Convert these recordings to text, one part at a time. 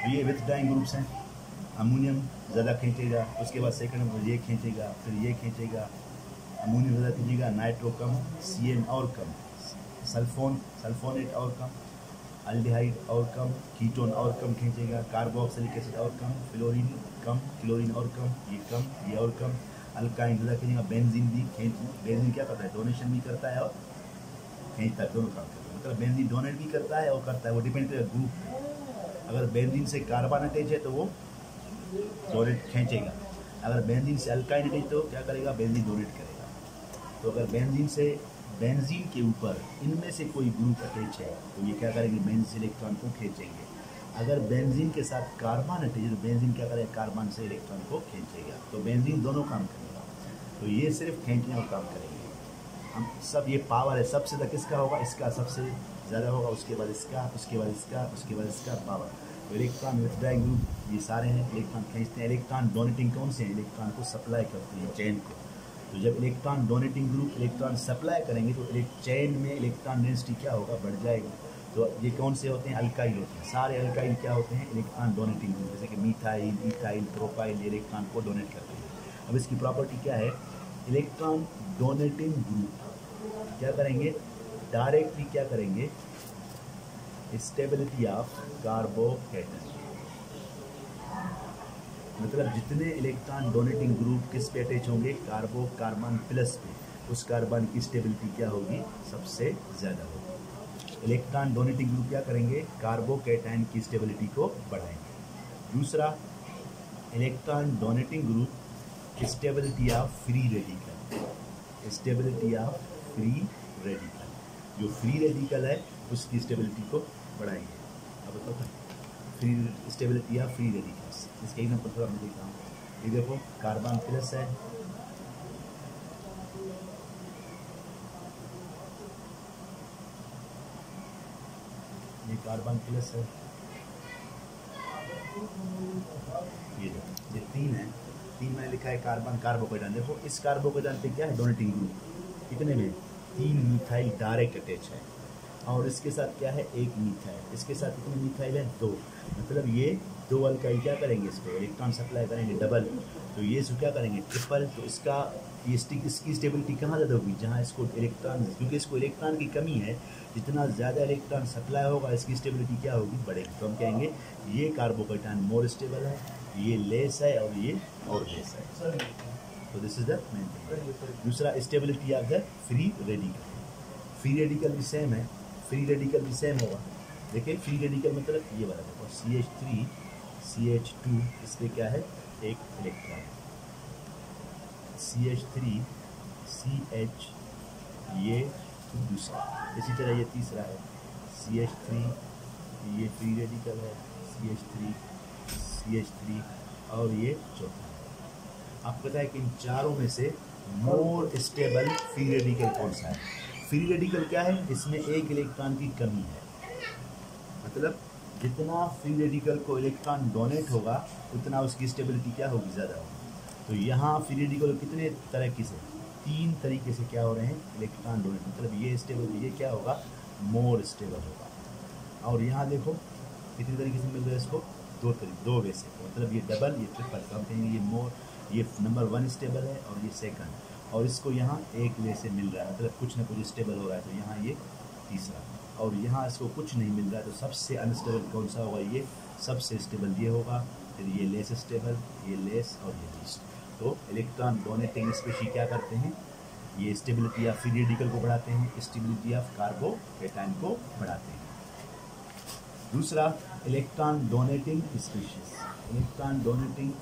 ये विथड्राइंग ग्रुप्स हैं। अमोनियम ज़्यादा खींचेगा, उसके बाद सेकंड नंबर ये खींचेगा, फिर ये खींचेगा, अमोनियम ज़्यादा खींचेगा, नाइट्रो कम, CN और कम, सल्फोनेट और कम, अल्डिहाइड और कम, कीटोन और कम खींचेगा, कार्बोक्सिलिक एसिड और कम, फ्लोरीन कम, क्लोरीन और कम, ये और कम, अल्काइन ज़्यादा खींचेगा, बेंजीन भी बेंजीन क्या करता है, डोनेशन भी करता है और खींचता है, दोनों काम करता है। मतलब बेंजीन डोनेट भी करता है और करता है, वो डिपेंड करेगा ग्रुप। अगर बेंजीन से कार्बन अटैच है तो वो डोनेट खींचेगा, अगर बेंजीन से अल्काइन अटैच तो क्या करेगा, बेंजीन डोनेट करेगा। तो अगर बेंजीन के ऊपर इनमें से कोई ग्रुप अटैच है तो ये क्या करेंगे, बेंजीन से इलेक्ट्रॉन को खींचेंगे। अगर बेंजीन के साथ कार्बन अटैच है तो बेंजीन क्या करेगा, कार्बन से इलेक्ट्रॉन को खींचेगा। तो बेंजीन दोनों काम करेगा, तो ये सिर्फ खींचने का काम करेंगे। हम सब ये पावर है, सबसे ज़्यादा किसका होगा, इसका सबसे ज़्यादा होगा, उसके बाद इसका, उसके बाद इसका, उसके बाद इसका पावर। तो इलेक्ट्रॉन विथड्राइंग ग्रुप ये सारे हैं, इलेक्ट्रॉन खींचते हैं। इलेक्ट्रॉन डोनेटिंग कौन से हैं, इलेक्ट्रॉन को सप्लाई करते हैं चेन को। तो जब electron donating group electron supply करेंगे तो चेन में इलेक्ट्रॉन डेंसिटी क्या होगा, बढ़ जाएगा। तो ये कौन से होते हैं, अल्काइल होते हैं। सारे अल्काइल क्या होते हैं, इलेक्ट्रॉन डोनेटिंग ग्रुप, जैसे कि मीथाइल, इथाइल, प्रोपाइल, इलेक्ट्रॉन को डोनेट करते हैं। अब इसकी प्रॉपर्टी क्या है, इलेक्ट्रॉन डोनेटिंग ग्रुप क्या करेंगे, डायरेक्टली क्या करेंगे, स्टेबिलिटी ऑफ कार्बोकैटन। मतलब जितने इलेक्ट्रॉन डोनेटिंग ग्रुप किस पे अटैच होंगे, कार्बन प्लस पे, उस कार्बन की स्टेबिलिटी क्या होगी, सबसे ज़्यादा होगी। इलेक्ट्रॉन डोनेटिंग ग्रुप क्या करेंगे, कार्बोकैटायन की स्टेबिलिटी को बढ़ाएंगे। दूसरा, electron donating group stability of free radical, stability of free radical, जो फ्री रेडिकल है उसकी स्टेबिलिटी को बढ़ाएंगे। अब बताओ free stability of free radicals, इसके एग्जाम्पल थोड़ा मैं देखता हूँ। ये देखो कार्बन प्लस है, ये कार्बन प्लस है, ये देखो ये 3 है, 3 मैंने लिखा है कार्बन कार्बोकैटायन। देखो इस कार्बोकैटायन पे क्या है, डोनेटिंग ग्रुप, कितने में 3 मिथाइल डायरेक्ट अटैच है, और इसके साथ क्या है, 1 मिथाइल, इसके साथ कितने मिथाइल है, 2। मतलब ये 2 अल्काइल क्या करेंगे, इसको इलेक्ट्रॉन सप्लाई करेंगे डबल, तो ये इसको क्या करेंगे, ट्रिपल। तो इसका इसकी स्टेबिलिटी कहाँ ज़्यादा होगी, जहाँ इसको इलेक्ट्रॉन, क्योंकि इसको इलेक्ट्रॉन की कमी है, जितना ज़्यादा इलेक्ट्रॉन सप्लाई होगा इसकी स्टेबिलिटी क्या होगी, बढ़ेगी। तो हम कहेंगे ये कार्बोकैटायन मोर स्टेबल है, ये लेस है और ये और लेस है। तो this is the main thing. दूसरा, stability of the free radical, free radical भी सेम है, फ्री रेडिकल भी सेम होगा। देखिए फ्री रेडिकल मतलब ये वाला देखो, CH3 CH2, इस पर क्या है, एक इलेक्ट्रॉन, CH3 CH, ये दूसरा, इसी तरह ये तीसरा है CH3, ये फ्री रेडिकल है, CH3 और ये चौथा है। आपको पता है कि इन चारों में से मोर स्टेबल फ्री रेडिकल कौन सा है। फ्री रेडिकल क्या है, इसमें एक इलेक्ट्रॉन की कमी है, मतलब जितना फ्री रेडिकल को इलेक्ट्रॉन डोनेट होगा उतना उसकी स्टेबिलिटी क्या होगी, ज़्यादा होगी। तो यहाँ फ्री रेडिकल कितने तरीके से, 3 तरीके से क्या हो रहे हैं, इलेक्ट्रॉन डोनेट, मतलब ये स्टेबल, ये क्या होगा, मोर स्टेबल होगा। और यहाँ देखो कितनी तरीके से मिल रहा है इसको, 2 वे से, मतलब ये डबल, ये ट्रिपल। तो हम कहेंगे ये मोर, ये नंबर 1 स्टेबल है और ये सेकंड, और इसको यहाँ 1 वे से मिल रहा है, मतलब कुछ ना कुछ स्टेबल हो रहा है, तो यहाँ ये तीसरा, और यहाँ इसको कुछ नहीं मिल रहा है, तो सबसे अनस्टेबल कौन सा होगा, ये सबसे स्टेबल ये होगा, फिर ये लेस स्टेबल, ये लेस और ये लीस्ट। तो इलेक्ट्रॉन डोनेटिंग स्पेशीज क्या करते हैं, ये स्टेबिलिटी ऑफ फ्री रेडिकल को बढ़ाते हैं, स्टेबिलिटी ऑफ कार्बोकैटायन को बढ़ाते हैं। दूसरा, electron donating species, electron donating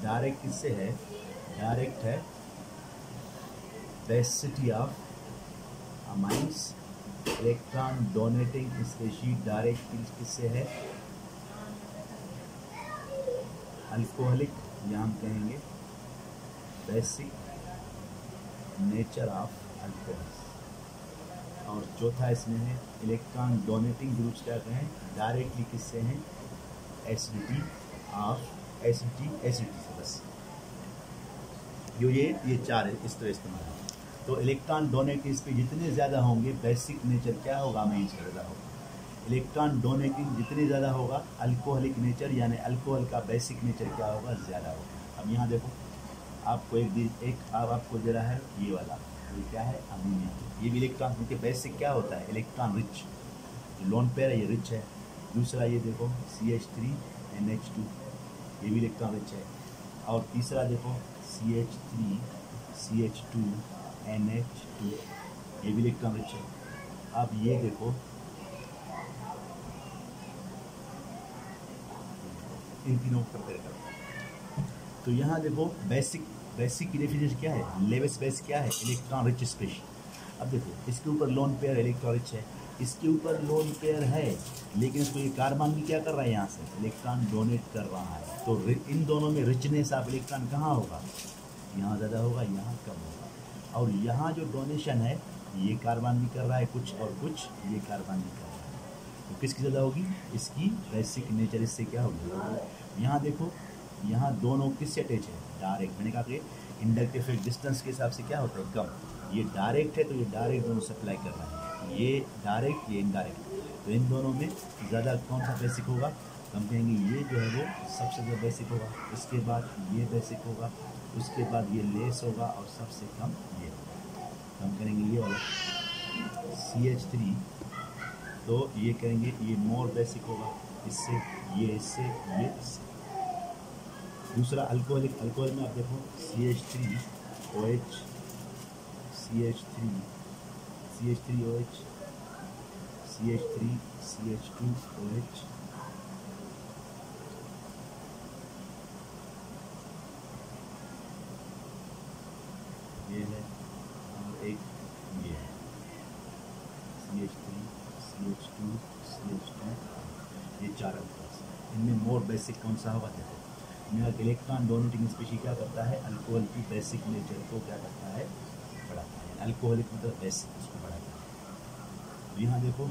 direct किससे है, डायरेक्ट है basicity of amines. Electron donating species direct किससे है, अल्कोहलिक, या हम कहेंगे बेसिक नेचर ऑफ अल्कोहल। और चौथा इसमें है इलेक्ट्रॉन डोनेटिंग ग्रुप्स क्या कहें, डायरेक्टली किससे हैं, एसिडिटी ऑफ एसिडिटी से, बस जो ये 4 है, इस तरह इस्तेमाल है। तो इलेक्ट्रॉन डोनेटिव पे जितने ज़्यादा होंगे बेसिक नेचर क्या होगा, अमाइंस का ज़्यादा होगा। इलेक्ट्रॉन डोनेटिंग जितने ज़्यादा होगा, अल्कोहलिक नेचर यानी अल्कोहल का बेसिक नेचर क्या होगा, ज़्यादा होगा। अब यहाँ देखो, आपको आपको दे रहा है ये वाला, ये क्या है, अमोनिया। ये भी इलेक्ट्रॉन, क्योंकि बेसिक क्या होता है, इलेक्ट्रॉन रिच। जो लोन पेयर है ये रिच है। दूसरा ये देखो CH3NH2, ये भी इलेक्ट्रॉन रिच है। और तीसरा देखो CH3CH2NH2, ये भी इलेक्ट्रॉन रिच है। अब ये देखो, इन तीनों को कंपेयर करो तो यहाँ देखो बेसिक की डेफिनेशन क्या है, लेवेस बेस क्या है, इलेक्ट्रॉन रिच स्पेशीज। अब देखो इसके ऊपर लोन पेयर इलेक्ट्रॉन रिच है, इसके ऊपर लोन पेयर है, लेकिन इसको ये कार्बन भी क्या कर रहा है, यहाँ से इलेक्ट्रॉन डोनेट कर रहा है। तो इन दोनों में रिचनेस ऑफ इलेक्ट्रॉन कहाँ होगा, यहाँ ज़्यादा होगा, यहाँ कम होगा। और यहाँ जो डोनेशन है, ये कार्बन भी कर रहा है कुछ, और कुछ ये कार्बन भी कर रहा है। तो किसकी ज़्यादा होगी, इसकी बेसिक नेचर इससे क्या होगी। यहाँ देखो, यहाँ दोनों किससे अटैच है, डायरेक्ट। मैंने कहा कि इंडक्टिव डिस्टेंस के हिसाब से क्या होता है, कम। ये डायरेक्ट है तो ये डायरेक्ट दोनों सप्लाई कर रहा है, ये डायरेक्ट ये इनडायरेक्ट। तो इन दोनों में ज़्यादा कौन सा बेसिक होगा, हम कहेंगे ये जो है वो सबसे ज़्यादा बेसिक होगा, इसके बाद ये बेसिक होगा, उसके बाद ये लेस होगा, और सबसे कम ये होगा। तो हम करेंगे ये वाला CH3, तो ये करेंगे ये मोर बेसिक होगा, इससे ये इससे ये इससे। दूसरा अल्कोहल में आप देखो CH3OH, CH3OH, CH3CH2OH, ये है, और एक ये है CH3 CH2 CH2, ये चार अल्कोहल। इनमें मोर बेसिक कौन सा होगा, देखो मेरा इलेक्ट्रॉन डोनेटिंग स्पीशीज क्या करता है, अल्कोहल की बेसिक नेचर को क्या करता है, बढ़ाता है। अल्कोहलिक मतलब बेसिक, उसको बढ़ाता है। तो यहाँ देखो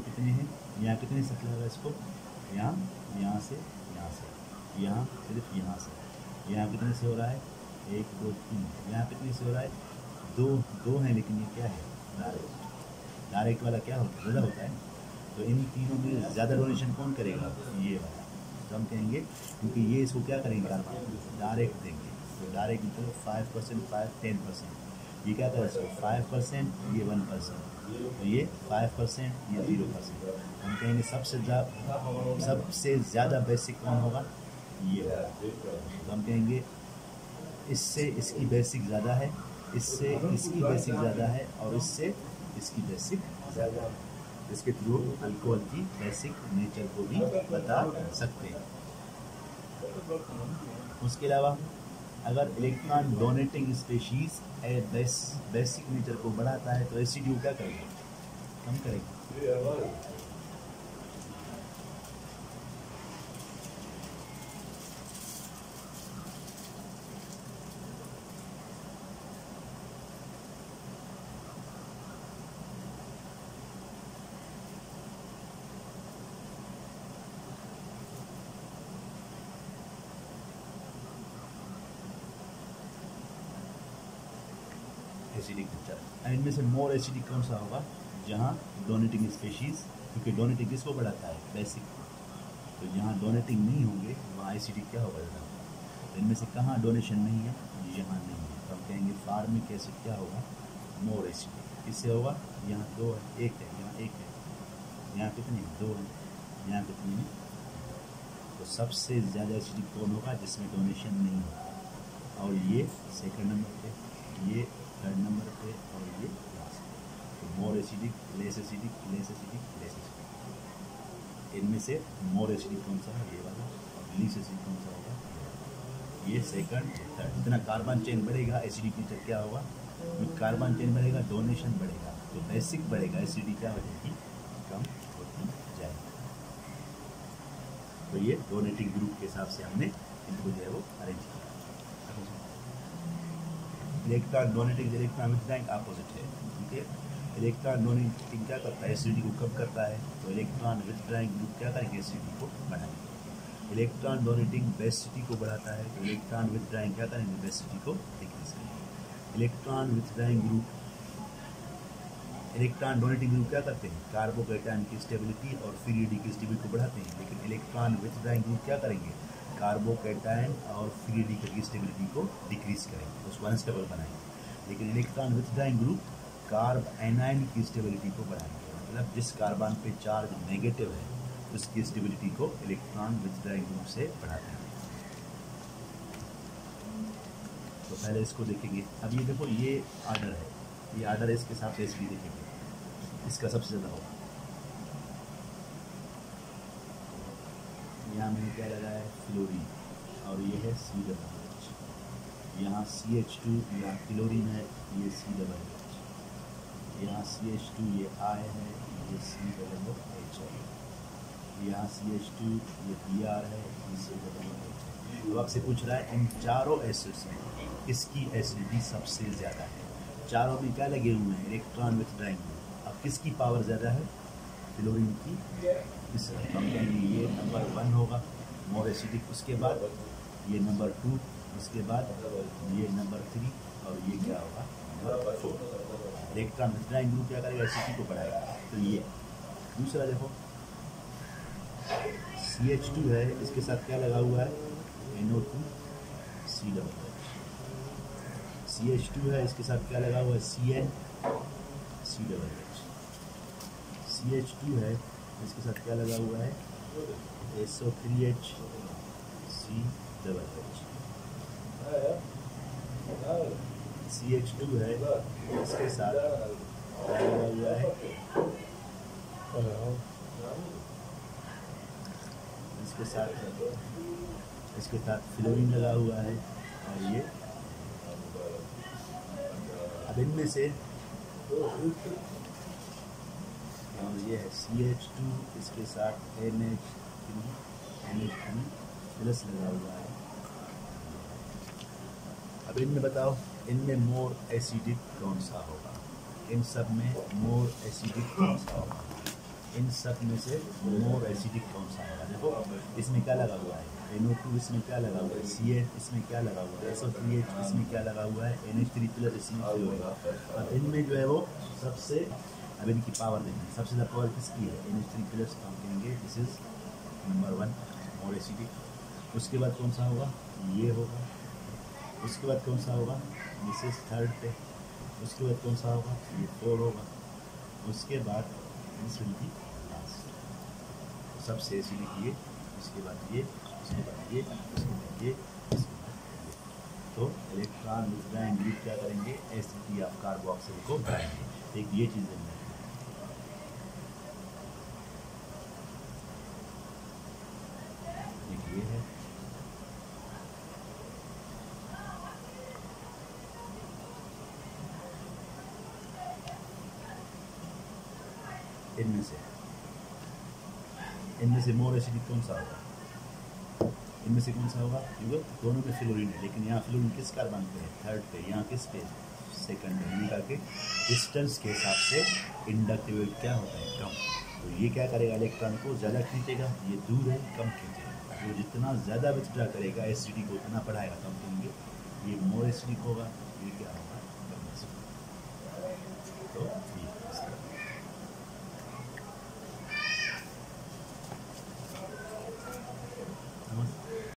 कितने हैं, यहाँ कितने सप्लाई होगा इसको, यहाँ से, यहाँ सिर्फ यहाँ से, यहाँ कितने से हो रहा है, 1 2 3, यहाँ कितने से हो रहा है, दो हैं, लेकिन ये क्या है, डायरेक्ट वाला क्या होता है, ज़्यादा होता है। तो इन तीनों में ज़्यादा डोनेशन कौन करेगा, ये वाला। तो हम कहेंगे, क्योंकि ये इसको क्या करेंगे, कार्बन डायरेक्ट देंगे। तो डायरेक्ट मतलब 5%, 10%, ये क्या करें इसको 5%, ये 1%, तो ये 5%, ये 0%। हम कहेंगे सबसे ज़्यादा बेसिक कौन होगा, ये होगा। तो हम कहेंगे इससे इसकी बेसिक ज़्यादा है, इससे इसकी बेसिक ज़्यादा है, और इससे इसकी बेसिक ज़्यादा है। इसके थ्रू अल्कोहल की बेसिक नेचर को भी बता सकते हैं। उसके अलावा अगर electron donating species basic nature को बढ़ाता है, तो एसिड क्या करेगा, कम करेगा। Acidic nature. इनमें से मोर एसिडिक कौन सा होगा, जहाँ डोनेटिंग स्पीशीज, क्योंकि डोनेटिंग किसको बढ़ाता है, बेसिक। तो जहाँ डोनेटिंग नहीं होंगे वहाँ एसिडिक क्या होगा, ज़्यादा होगा। तो इनमें से कहाँ डोनेशन नहीं है, यहाँ नहीं है, तो हम कहेंगे फार्मिक एसिड क्या होगा, मोर एसिडिक। किससे होगा, यहाँ 2 है, 1 है, यहाँ 1 है, यहाँ कितने 2 है, यहाँ कितने हैं। तो सबसे ज़्यादा एसिडिक कौन होगा, जिसमें डोनेशन नहीं होगा, और ये सेकंड नंबर पे, ये थर्ड नंबर पे, और ये लास्ट। तो more acidic, less acidic, less acidic, less acidic. इनमें से मोर एसिडिक कौन सा है, ये वाला, और लीस एसिडिक कौन सा होगा, ये सेकंड थर्ड। जितना कार्बन चेन बढ़ेगा एसिडिक नेचर क्या होगा, कार्बन चेन बढ़ेगा डोनेशन बढ़ेगा, तो बेसिक बढ़ेगा, एसिडिक क्या हो जाएगी, कम होती जाएगी। तो ये डोनेटिंग ग्रुप के हिसाब से हमने इनको जो है वो अरेंज किया। Electron donating electron withdrawing opposite है, ठीक है। इलेक्ट्रॉन डोनेटिंग क्या करता है, एसिडिटी को कम करता है, तो इलेक्ट्रॉन विथड्रॉइंग ग्रुप क्या करेंगे, एसिडिटी को बढ़ाएंगे। इलेक्ट्रॉन डोनेटिंग बेसिसिटी को बढ़ाता है, तो इलेक्ट्रॉन विथड्रॉइंग क्या करेंगे, बेसिसिटी को डिक्रीज करेंगे। Electron withdrawing group electron donating group क्या करते हैं, कार्बोकैटायन की स्टेबिलिटी और फ्री डी की स्टेबिलिटी को बढ़ाते हैं, लेकिन इलेक्ट्रॉन विथड्राइंग ग्रुप क्या करेंगे, कार्बोकैटायन और फ्री डी की स्टेबिलिटी को डिक्रीज करेंगे, उसको अनस्टेबल बनाएंगे। लेकिन इलेक्ट्रॉन विथड्राइंग ग्रुप कार्ब एनायन की स्टेबिलिटी को बढ़ाएंगे, मतलब जिस कार्बन पे चार्ज नेगेटिव है उसकी स्टेबिलिटी को इलेक्ट्रॉन विथड्राइंग ग्रुप से बढ़ाते हैं। तो पहले इसको देखेंगे। अब ये देखो, ये आर्डर है, ये आर्डर है, इसके हिसाब से इसकी देखेंगे, इसका सबसे ज़्यादा होगा। यहाँ मैंने क्या लगाया है, फ्लोरीन, और ये है COOH, यहाँ CH2, यहाँ क्लोरीन है, ये COOH, यहाँ CH2, ये I है, ये COOH है, यहाँ CH2, ये Br है, ये COOH है। तो आपसे पूछ रहा है इन चारों एसिड्स में किसकी एसिडिटी सबसे ज़्यादा है। चारों में क्या लगे हुए हैं, इलेक्ट्रॉन विथड्राइंग ग्रुप। अब किसकी पावर ज़्यादा है, फ्लोरीन की। ये नंबर 1 होगा मोर एसिडिक, उसके बाद ये नंबर 2, उसके बाद ये नंबर 3, और ये क्या होगा, नंबर 4। इलेक्ट्रॉन विथड्राइंग ग्रुप क्या करेगा, एसिडिटी को बढ़ाएगा। तो ये दूसरा देखो, CH2 है, इसके साथ क्या लगा हुआ है, NO2 COOH। CH2 है, इसके साथ क्या लगा हुआ है, CN COOH। CH2 है, इसके साथ क्या लगा हुआ है, SO3H COOH। CH2 है, इसके साथ क्या लगा हुआ है, इसके साथ फ्लोरीन लगा हुआ है, और ये अब इनमें से, और ये है CH2, इसके साथ NH3 प्लस लगा हुआ है। अब इनमें बताओ, इनमें मोर एसिडिक कौन सा होगा, इन सब में मोर एसिडिक कौन सा होगा, इन सब में से मोर एसिडिक कौन सा होगा। देखो इसमें क्या लगा हुआ है, NO2, इसमें क्या लगा हुआ है, CN, इसमें क्या लगा हुआ है, SO3H, इसमें क्या लगा हुआ है, NH3 प्लस, इसमें क्या होगा। अब इनमें जो है वो सबसे, अब इनकी पावर देखें, सबसे ज़्यादा पावर किसकी है, NH3 प्लस, हम कहेंगे this is number 1 more acidic. उसके बाद कौन सा होगा, ये होगा। उसके बाद कौन सा होगा, दिस इज 3rd पे। उसके बाद कौन सा होगा, ये 4 होगा। उसके बाद दिस विल बी लास्ट, सबसे एसिडिक ये, उसके बाद ये, उसके बाद ये, उसके बाद ये, उसके बाद ये। तो इलेक्ट्रॉन विथड्राइंग ग्रुप क्या करेंगे, एसिडिटी ऑफ कार्बोक्सिल को बढ़ाएंगे। एक ये चीज़ है, एक ये है, इनमें से मोर एसिडिक कौन सा होगा, इनमें से कौन सा होगा, क्योंकि दोनों में फ्लोरीन है, लेकिन यहाँ फ्लोरीन किस कार्बन पे है, 3rd पे, यहाँ किस पे, 2nd पे। इनका के डिस्टेंस के हिसाब से इंडक्टिविटी क्या होता है, कम। तो ये क्या करेगा, इलेक्ट्रॉन को ज़्यादा खींचेगा, ये दूर है, कम खींचेगा। तो जितना ज़्यादा विथड्रा करेगा एसिडिटी को उतना बढ़ाएगा, कम करेंगे, ये मोर एसिडिक होगा, ये क्या होगा,